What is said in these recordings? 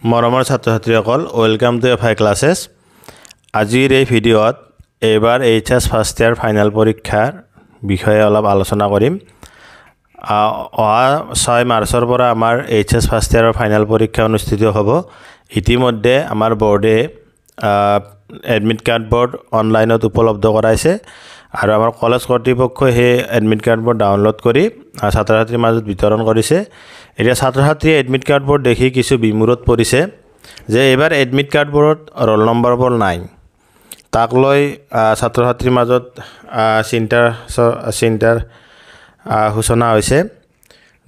মৰমৰ ছাত্ৰ-ছাত্ৰীসকল welcome to FI ক্লাसेस আজিৰ এই ভিডিঅ'ত এবাৰ এইচএছ ফাৰ্ষ্ট ইয়াৰ ফাইনেল পৰীক্ষাৰ বিষয়ে অলপ আলোচনা কৰিম অহা 6 মাৰ্চৰ পৰা আমাৰ এইচএছ ফাৰ্ষ্ট ইয়াৰৰ ফাইনেল পৰীক্ষা অনুষ্ঠিত হ'ব ইতিমধ্যে আমাৰ বৰ্ডে এডমিট কাৰ্ড বোৰ্ড অনলাইনত উপলব্ধ কৰাইছে আৰু আমাৰ কলেজ কৰ্তৃপক্ষই সেই এডমিট কাৰ্ড বোৰ্ড ডাউনলোড কৰি ছাত্ৰ-ছাত্ৰীৰ মাজত বিতৰণ কৰিছে এতিয়া ছাত্ৰ-ছাত্ৰীয়ে এডমিট কাৰ্ড বোৰ্ড দেখি কিছু বিমূৰত পৰিছে যে এবাৰ এডমিট কাৰ্ড বোৰ্ডত ৰোল নম্বৰবোৰ নাই তাক লৈ ছাত্ৰ-ছাত্ৰীৰ মাজত চিন্তাৰ সূচনা হৈছে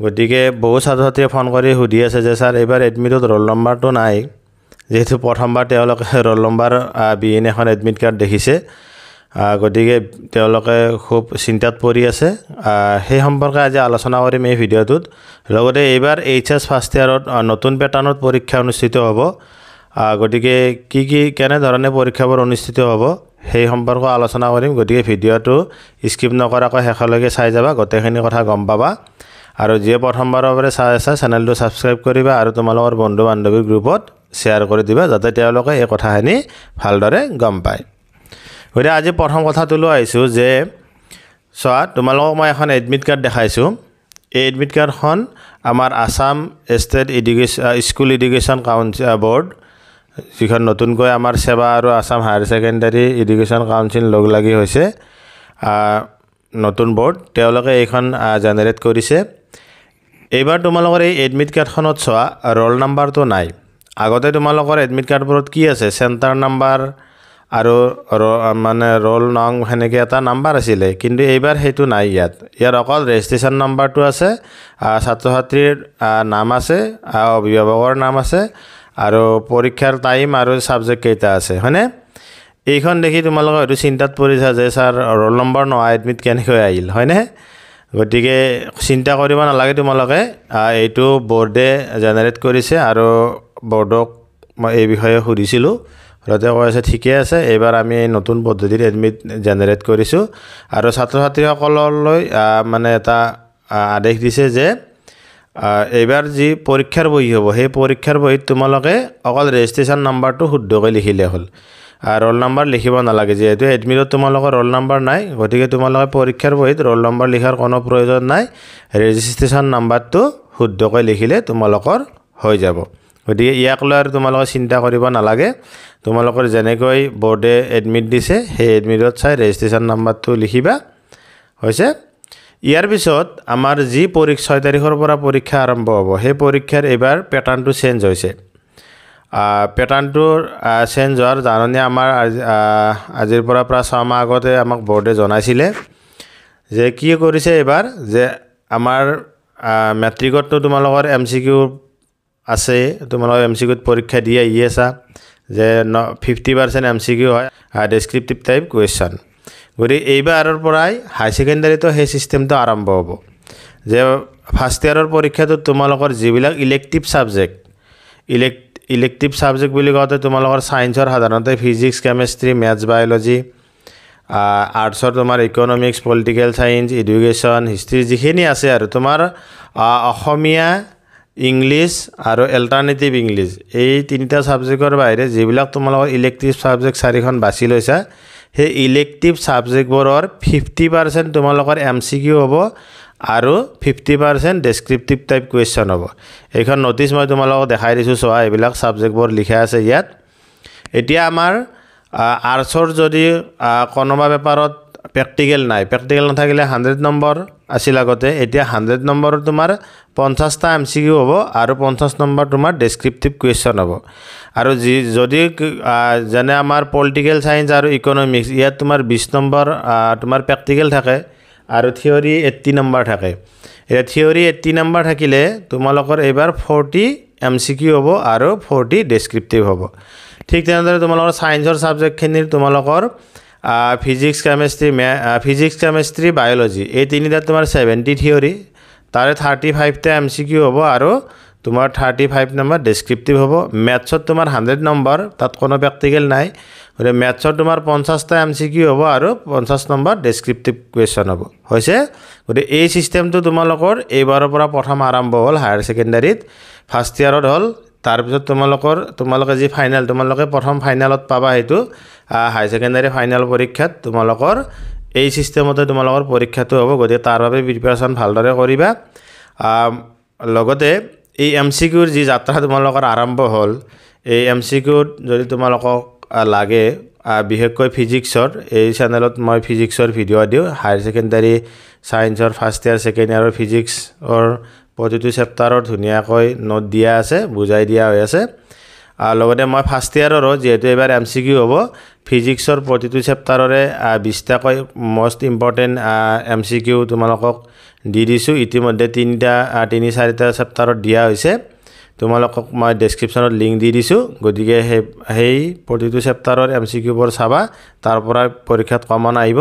গতিকে বহু ছাত্ৰ-ছাত্ৰীয়ে ফোন কৰি সুধি আছে যে স্যাৰ এবাৰ এডমিটত ৰোল নম্বৰটো নাই যেহেতু প্ৰথমবাৰ তেওঁলোকে ৰোল নম্বৰ বিহীন এখন এডমিট কাৰ্ড দেখিছে গতিকে তেওঁলোকে খুব চিন্তাত পৰি আছে সেই সম্পৰ্কে আজি আলোচনা কৰিম এই ভিডিঅ'টোত লগতে এইবাৰ এইচএছ ফাৰ্ষ্ট ইয়াৰত নতুন পেটাৰ্ণত পৰীক্ষা অনুষ্ঠিত হ'ব গতিকে কেনে ধৰণে পৰীক্ষাবোৰ অনুষ্ঠিত হ'ব সেই সম্পৰ্কে আলোচনা কৰিম গতিকে ভিডিঅ'টো স্কিপ নকৰাকৈ শেষলৈকে চাই যাবা গোটেইখিনি কথা গম পাবা আৰু যিয়ে প্ৰথমবাৰৰ বাবে চাই আছা চেনেলটো ছাবস্ক্ৰাইব কৰিবা আৰু তোমালোকৰ বন্ধু বান্ধৱীৰ গ্ৰুপত শ্বেয়াৰ কৰি দিবা যাতে তেওঁলোকে এই কথাখিনি ভালদৰে গম পায় গতিকে আজি প্ৰথম কথাটো লৈ আহিছোঁ যে চোৱা তোমালোকক মই এখন এডমিট কাৰ্ড দেখাইছোঁ এই এডমিট কাৰ্ডখন আমাৰ Assam state school education council board যিখন নতুনকৈ আমাৰ সেৱা আৰু Assam higher secondary education council লগ লাগি হৈছে নতুন বোৰ্ড তেওঁলোকে এইখন জেনেৰেট কৰিছে এইবাৰ তোমালোকৰ এই এডমিট কাৰ্ডখনত চোৱা ৰোল নাম্বাৰটো নাই আগতে তোমালোকৰ এডমিট কাৰ্ডবোৰত কি আছে চেণ্টাৰ নাম্বাৰ আৰু মানে ৰোল নং হেনেকৈ এটা নাম্বাৰ আছিলে কিন্তু এইবাৰ সেইটো নাই ইয়াৰ অকল ৰেজিষ্ট্ৰেশ্যন নাম্বাৰটো আছে ছাত্ৰ-ছাত্ৰীৰ নাম আছে অভিভাৱকৰ নাম আছে আৰু পৰীক্ষাৰ টাইম আৰু ছাবজেক্ট কেইটা আছে হয়নে এইখন দেখি তোমালোকে হয়তো চিন্তাত পৰিছা যে ছাৰ ৰোল নম্বৰ নোহোৱা এডমিট কেনেকৈ আহিল হয়নে গতিকে চিন্তা কৰিব নালাগে তোমালোকে এইটো বৰ্ডে জেনেৰেট কৰিছে আৰু বৰ্ডক মই এই বিষয়ে সুধিছিলোঁ ৰতে কৈ আছে ঠিকে আছে এইবাৰ আমি নতুন পদ্ধতিত এডমিট জেনেৰেট কৰিছোঁ আৰু ছাত্ৰ-ছাত্ৰীসকললৈ মানে এটা আদেশ দিছে যে এইবাৰ যি পৰীক্ষাৰ বহি হ'ব সেই পৰীক্ষাৰ বহিত তোমালোকে অকল ৰেজিষ্ট্ৰেশ্যন নাম্বাৰটো শুদ্ধকৈ লিখিলে হ'ল ৰোল নম্বৰ লিখিব নালাগে যিহেতু এডমিটত তোমালোকৰ ৰোল নম্বৰ নাই গতিকে তোমালোকে পৰীক্ষাৰ বহিত ৰোল নম্বৰ লিখাৰ কোনো প্ৰয়োজন নাই ৰেজিষ্ট্ৰেশ্যন নাম্বাৰটো শুদ্ধকৈ লিখিলে তোমালোকৰ হৈ যাব গতিকে ইয়াক লৈ আৰু তোমালোকে চিন্তা কৰিব নালাগে তোমালোকৰ যেনেকৈ বৰ্ডে এডমিট দিছে সেই এডমিটত চাই ৰেজিষ্ট্ৰেশ্যন নাম্বাৰটো লিখিবা হৈছে ইয়াৰ পিছত আমাৰ যি 6 তাৰিখৰ পৰা পৰীক্ষা আৰম্ভ হ'ব সেই পৰীক্ষাৰ এইবাৰ পেটাৰ্ণটো চেঞ্জ হৈছে পেটাৰ্ণটোৰ চেঞ্জ হোৱাৰ জাননী আমাৰ আজিৰ পৰা প্ৰায় 6 মাহ আগতে আমাক বৰ্ডে জনাইছিলে যে কি কৰিছে এইবাৰ যে আমাৰ মেট্ৰিকতটো তোমালোকৰ MCQ আছে তোমালোকৰ MCQত পৰীক্ষা দি আহি আছা যে 50% MCQ হয় ডেছক্ৰিপটিভ টাইপ কুৱেশ্যন গতিকে এইবাৰৰ পৰাই হাই ছেকেণ্ডাৰীতো সেই চিষ্টেমটো আৰম্ভ হ'ব যে ফাৰ্ষ্ট ইয়াৰৰ পৰীক্ষাটোত তোমালোকৰ যিবিলাক ইলেক্টিভ ছাবজেক্ট বুলি কওঁতে তোমালোকৰ ছায়েন্সৰ সাধাৰণতে ফিজিক্স কেমেষ্ট্ৰি মেথছ বায়'লজি আৰ্টছৰ তোমাৰ economics political science education history যিখিনি আছে আৰু তোমাৰ অসমীয়া ইংলিছ আৰু এল্টাৰনেটিভ ইংলিছ এই তিনিটা ছাবজেক্টৰ বাহিৰে যিবিলাক তোমালোকৰ ইলেক্টিভ ছাবজেক্ট 4খন বাছি লৈছা সেই ইলেক্টিভ ছাবজেক্টবোৰৰ 50% তোমালোকৰ MCQ হ'ব আৰু 50% ডেছক্ৰিপটিভ টাইপ কুৱেশ্যন হ'ব এইখন ন'টিছ মই তোমালোকক দেখাই দিছোঁ চোৱা এইবিলাক ছাবজেক্টবোৰ লিখা আছে ইয়াত এতিয়া আমাৰ আৰ্টছৰ যদি কোনোবা পেপাৰত প্ৰেক্টিকেল নাথাকিলে 100 নম্বৰ আছিল আগতে এতিয়া 100 নম্বৰৰ তোমাৰ 50টা MCQ হ'ব আৰু 50 নম্বৰ তোমাৰ ডেছক্ৰিপটিভ কুৱেশ্যন হ'ব আৰু যদি যেনে আমাৰ পলিটিকেল ছায়েন্স আৰু ইকনমিক্স ইয়াত তোমাৰ 20 নম্বৰ তোমাৰ প্ৰেক্টিকেল থাকে আৰু থিয়ৰী 80 নম্বৰ থাকে এতিয়া থিয়ৰী 80 নম্বৰ থাকিলে তোমালোকৰ এইবাৰ 40 MCQ হ'ব আৰু 40 ডেছক্ৰিপটিভ হ'ব ঠিক তেনেদৰে তোমালোকৰ ছায়েন্সৰ ছাবজেক্টখিনিৰ তোমালোকৰ ফিজিক্স কেমেষ্ট্ৰি বায়'লজি এই তিনিটাত তোমাৰ 70 থিয়ৰী তাৰে 35টা MCQ হ'ব আৰু তোমাৰ 35 নম্বৰ ডেছক্ৰিপটিভ হ'ব মেথছত তোমাৰ 100 নম্বৰ তাত কোনো প্ৰেক্টিকেল নাই গতিকে মেথছত তোমাৰ 50টা MCQ হ'ব আৰু 50 নম্বৰ ডেছক্ৰিপটিভ কুৱেশ্যন হ'ব হৈছে গতিকে এই চিষ্টেমটো তোমালোকৰ এইবাৰৰ পৰা প্ৰথম আৰম্ভ হ'ল হায়াৰ ছেকেণ্ডাৰীত ফাৰ্ষ্ট ইয়াৰত হ'ল তাৰপিছত তোমালোকে যি ফাইনেল তোমালোকে প্ৰথম ফাইনেলত পাবা সেইটো হাই সেকেন্ডাৰী ফাইনেল পৰীক্ষাত তোমালোকৰ এই সিস্টেমতে তোমালোকৰ পৰীক্ষাটো হ'ব গতিকে তাৰ বাবে প্ৰিপাৰেচন ভালদৰে কৰিবা লগতে এই এমসিকিউৰ যি যাত্ৰা তোমালোকৰ আৰম্ভ হ'ল এই এমসিকিউত যদি তোমালোকক লাগে বিশেষকৈ ফিজিক্সৰ এই চেনেলত মই ফিজিক্সৰ ভিডিঅ' দিওঁ হায়াৰ সেকেন্ডাৰী সায়েন্সৰ ফাৰ্ষ্ট ইয়াৰ সেকেন্ড ইয়াৰৰ ফিজিক্সৰ প্ৰতিটো চেপ্টাৰৰ ধুনীয়াকৈ নোট দিয়া আছে বুজাই দিয়া হৈ আছে লগতে মই ফাৰ্ষ্ট ইয়াৰৰ যেহেতু এবাৰ এমসিকিউ হ'ব ফিজিক্সৰ প্ৰতিটো চেপ্টাৰৰে 20টাকৈ মোস্ট ইম্পৰ্টেন্ট এমসিকিউ তোমালোকক দি দিছোঁ ইতিমধ্যে 3-4টা চেপ্টাৰত দিয়া হৈছে তোমালোকক মই ডেসক্ৰিপচনত লিংক দি দিছোঁ গতিকে সেই প্ৰতিটো চেপ্টাৰৰ এমসিকিউবোৰ চাবা তাৰ পৰা পৰীক্ষাত কমন আহিব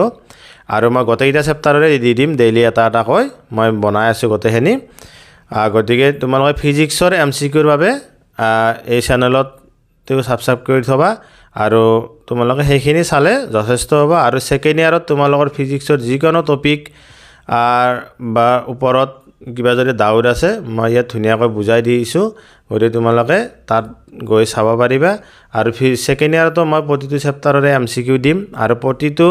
আৰু মই গোটেইটা চেপ্টাৰৰে দি দিম ডেইলি এটাকৈ মই বনাই আছোঁ গোটেইখিনি গতিকে তোমালোকে ফিজিক্সৰ এমসিকিউৰ বাবে এই চেনেলত সাবস্ক্ৰাইব কৰি থবা আৰু তোমালোকে সেইখিনি চালে যথেষ্ট হ'ব আৰু সেকেন্ড ইয়াৰত তোমালোকৰ ফিজিক্সৰ যিকোনো টপিক বা ওপৰত কিবা যদি ডাউট আছে মই ইয়াত ধুনীয়াকৈ বুজাই দিছোঁ গতিকে তোমালোকে তাত গৈ চাব পাৰিবা আৰু সেকেন্ড ইয়াৰতো মই প্ৰতিটো চেপ্টাৰৰে এমসিকিউ দিম আৰু প্ৰতিটো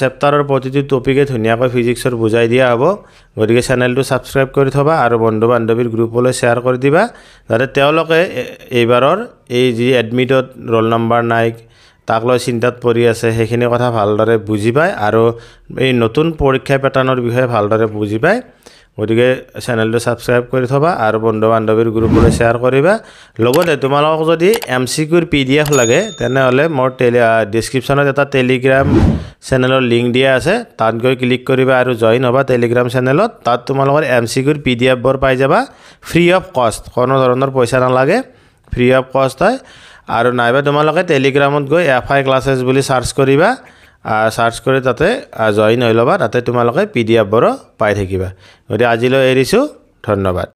চেপ্টাৰৰ প্ৰতিটো টপিকে ধুনীয়াকৈ ফিজিক্সৰ বুজাই দিয়া হ'ব গতিকে চেনেলটো সাবস্ক্ৰাইব কৰি থবা আৰু বন্ধু বান্ধৱীৰ গ্ৰুপলৈ শ্বেয়াৰ কৰি দিবা যাতে তেওঁলোকে এইবাৰৰ এই যি এডমিটত ৰোল নম্বৰ নাই তাক লৈ চিন্তাত পৰি আছে সেইখিনি কথা ভালদৰে বুজি পায় আৰু এই নতুন পৰীক্ষা প্যাটাৰ্ণৰ বিষয়ে ভালদৰে বুজি পায় গতিকে চেনেলটো সাবস্ক্ৰাইব কৰি থবা আৰু বন্ধু বান্ধৱীৰ গ্ৰুপলৈ শ্বেয়াৰ কৰিবা লগতে তোমালোকক যদি এমসিকিউৰ পিডিএফ লাগে তেনেহলে মোৰ ডেসক্ৰিপচনত এটা টেলিগ্ৰাম চেনেলৰ লিংক দিয়া আছে তাত গৈ ক্লিক কৰিবা আৰু জয়েন হ'বা টেলিগ্ৰাম চেনেলত তাত তোমালোকৰ এমসিকিউৰ পিডিএফ বোৰ পাই যাবা ফ্ৰী অফ কষ্ট কোনো ধৰণৰ পইচা নালাগে ফ্ৰী অফ কষ্ট হয় আৰু নাইবা তোমালোকে টেলিগ্ৰামত গৈ এফআই ক্লাसेस বুলি সাৰ্চ কৰিবা সাৰ্চ কৰি তাতে জয়েন হৈ ল'বা তাতে তোমালোকে পিডিএফ বোৰ পাই থাকিবা গতিকে আজিলৈ এৰিছোঁ ধন্যবাদ